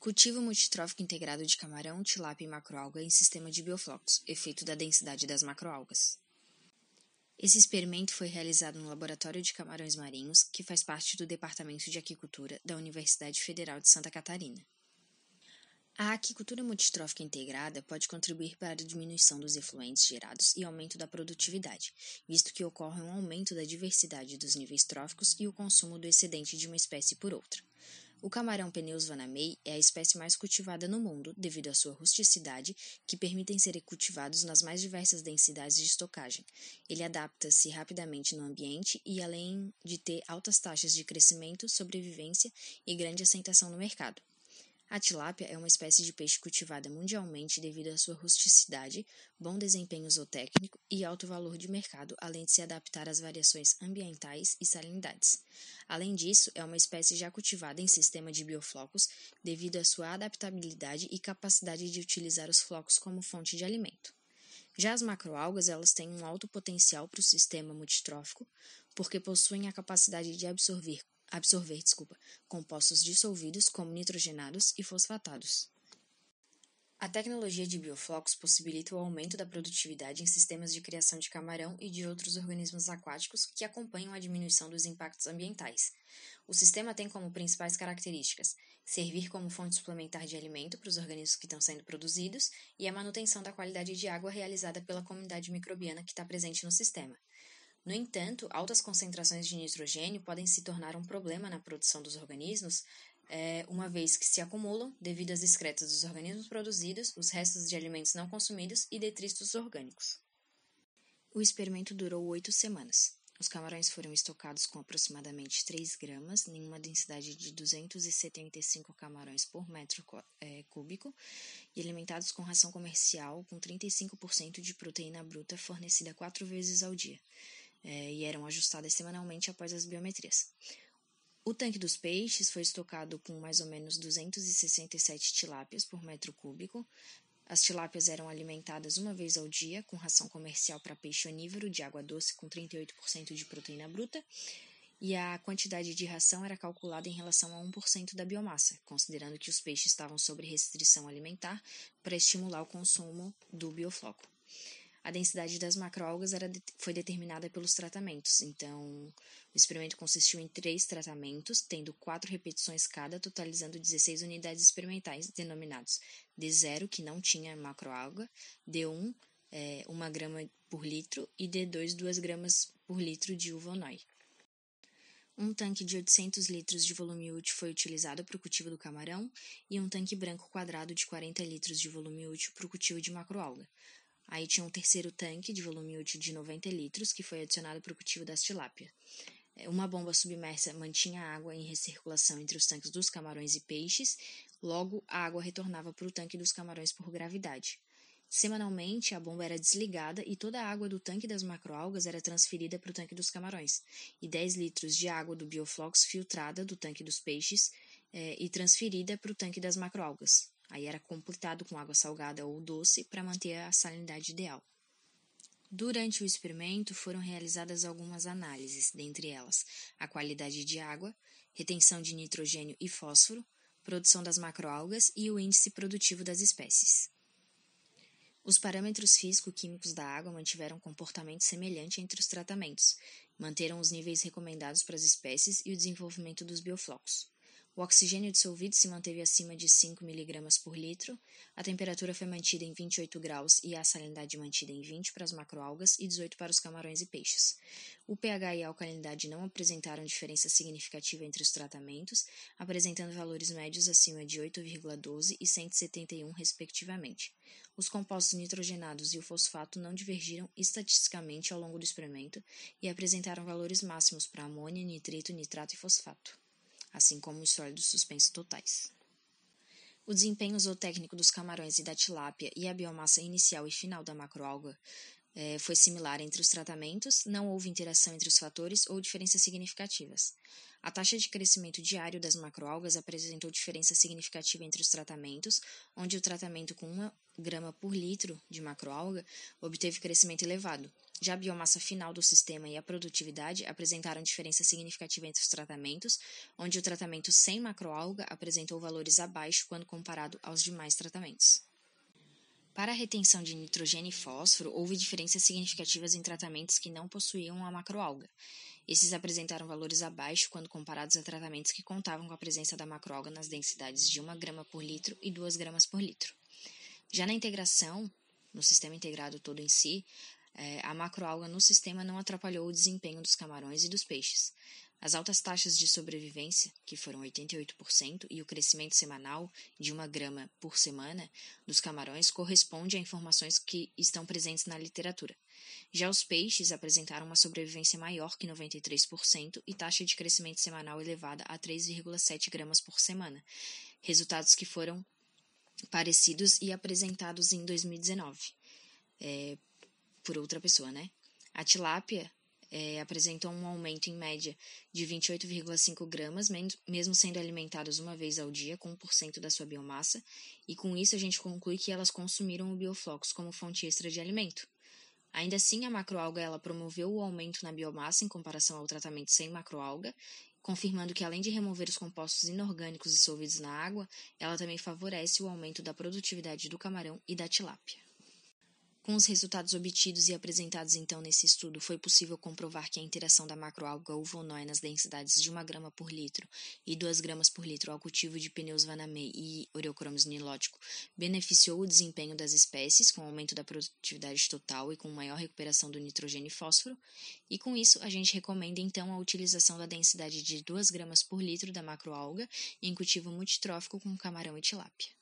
Cultivo multitrófico integrado de camarão, tilápia e macroalga em sistema de bioflocos, efeito da densidade das macroalgas. Esse experimento foi realizado no Laboratório de Camarões Marinhos, que faz parte do Departamento de Aquicultura da Universidade Federal de Santa Catarina. A aquicultura multitrófica integrada pode contribuir para a diminuição dos efluentes gerados e aumento da produtividade, visto que ocorre um aumento da diversidade dos níveis tróficos e o consumo do excedente de uma espécie por outra. O camarão Peneus vanamei é a espécie mais cultivada no mundo devido à sua rusticidade, que permitem serem cultivados nas mais diversas densidades de estocagem. Ele adapta-se rapidamente no ambiente e, além de ter altas taxas de crescimento, sobrevivência e grande aceitação no mercado. A tilápia é uma espécie de peixe cultivada mundialmente devido à sua rusticidade, bom desempenho zootécnico e alto valor de mercado, além de se adaptar às variações ambientais e salinidades. Além disso, é uma espécie já cultivada em sistema de bioflocos devido à sua adaptabilidade e capacidade de utilizar os flocos como fonte de alimento. Já as macroalgas, elas têm um alto potencial para o sistema multitrófico, porque possuem a capacidade de absorver compostos dissolvidos como nitrogenados e fosfatados. A tecnologia de bioflocos possibilita o aumento da produtividade em sistemas de criação de camarão e de outros organismos aquáticos que acompanham a diminuição dos impactos ambientais. O sistema tem como principais características servir como fonte suplementar de alimento para os organismos que estão sendo produzidos e a manutenção da qualidade de água realizada pela comunidade microbiana que está presente no sistema. No entanto, altas concentrações de nitrogênio podem se tornar um problema na produção dos organismos, uma vez que se acumulam devido às excretas dos organismos produzidos, os restos de alimentos não consumidos e detritos orgânicos. O experimento durou 8 semanas. Os camarões foram estocados com aproximadamente 3 gramas, em uma densidade de 275 camarões por metro cúbico, e alimentados com ração comercial com 35% de proteína bruta fornecida 4 vezes ao dia. E eram ajustadas semanalmente após as biometrias. O tanque dos peixes foi estocado com mais ou menos 267 tilápias por metro cúbico. As tilápias eram alimentadas uma vez ao dia com ração comercial para peixe onívoro de água doce com 38% de proteína bruta, e a quantidade de ração era calculada em relação a 1% da biomassa, considerando que os peixes estavam sob restrição alimentar para estimular o consumo do biofloco. A densidade das macroalgas foi determinada pelos tratamentos, então o experimento consistiu em 3 tratamentos, tendo 4 repetições cada, totalizando 16 unidades experimentais, denominados D0, que não tinha macroalga, D1, 1 grama por litro, e D2, 2 gramas por litro de uva Onoi. Um tanque de 800 litros de volume útil foi utilizado para o cultivo do camarão e um tanque branco quadrado de 40 litros de volume útil para o cultivo de macroalga. Aí tinha um terceiro tanque de volume útil de 90 litros, que foi adicionado para o cultivo das tilápia. Uma bomba submersa mantinha a água em recirculação entre os tanques dos camarões e peixes, logo a água retornava para o tanque dos camarões por gravidade. Semanalmente, a bomba era desligada e toda a água do tanque das macroalgas era transferida para o tanque dos camarões, e 10 litros de água do bioflux filtrada do tanque dos peixes e transferida para o tanque das macroalgas. Aí era completado com água salgada ou doce para manter a salinidade ideal. Durante o experimento foram realizadas algumas análises, dentre elas a qualidade de água, retenção de nitrogênio e fósforo, produção das macroalgas e o índice produtivo das espécies. Os parâmetros físico-químicos da água mantiveram um comportamento semelhante entre os tratamentos, manteram os níveis recomendados para as espécies e o desenvolvimento dos bioflocos. O oxigênio dissolvido se manteve acima de 5 mg por litro, a temperatura foi mantida em 28 graus e a salinidade mantida em 20 para as macroalgas e 18 para os camarões e peixes. O pH e a alcalinidade não apresentaram diferença significativa entre os tratamentos, apresentando valores médios acima de 8,12 e 171, respectivamente. Os compostos nitrogenados e o fosfato não divergiram estatisticamente ao longo do experimento e apresentaram valores máximos para amônia, nitrito, nitrato e fosfato, assim como os sólidos suspensos totais. O desempenho zootécnico dos camarões e da tilápia e a biomassa inicial e final da macroalga foi similar entre os tratamentos, não houve interação entre os fatores ou diferenças significativas. A taxa de crescimento diário das macroalgas apresentou diferença significativa entre os tratamentos, onde o tratamento com 1 grama por litro de macroalga obteve crescimento elevado. Já a biomassa final do sistema e a produtividade apresentaram diferença significativa entre os tratamentos, onde o tratamento sem macroalga apresentou valores abaixo quando comparado aos demais tratamentos. Para a retenção de nitrogênio e fósforo, houve diferenças significativas em tratamentos que não possuíam a macroalga. Esses apresentaram valores abaixo quando comparados a tratamentos que contavam com a presença da macroalga nas densidades de 1 grama por litro e 2 gramas por litro. Já na integração, no sistema integrado todo em si, a macroalga no sistema não atrapalhou o desempenho dos camarões e dos peixes. As altas taxas de sobrevivência, que foram 88%, e o crescimento semanal de 1 grama por semana dos camarões corresponde a informações que estão presentes na literatura. Já os peixes apresentaram uma sobrevivência maior que 93% e taxa de crescimento semanal elevada a 3,7 gramas por semana, resultados que foram parecidos e apresentados em 2019 por outra pessoa, né? A tilápia apresentou um aumento em média de 28,5 gramas, mesmo sendo alimentadas uma vez ao dia, com 1% da sua biomassa, e com isso a gente conclui que elas consumiram o bioflocos como fonte extra de alimento. Ainda assim, a macroalga ela promoveu o aumento na biomassa em comparação ao tratamento sem macroalga, confirmando que além de remover os compostos inorgânicos dissolvidos na água, ela também favorece o aumento da produtividade do camarão e da tilápia. Com os resultados obtidos e apresentados então nesse estudo, foi possível comprovar que a interação da macroalga uvonoi nas densidades de 1 grama por litro e 2 gramas por litro ao cultivo de pneus Vanamei e Oreochromis nilótico beneficiou o desempenho das espécies, com aumento da produtividade total e com maior recuperação do nitrogênio e fósforo, e com isso a gente recomenda então a utilização da densidade de 2 gramas por litro da macroalga em cultivo multitrófico com camarão e tilápia.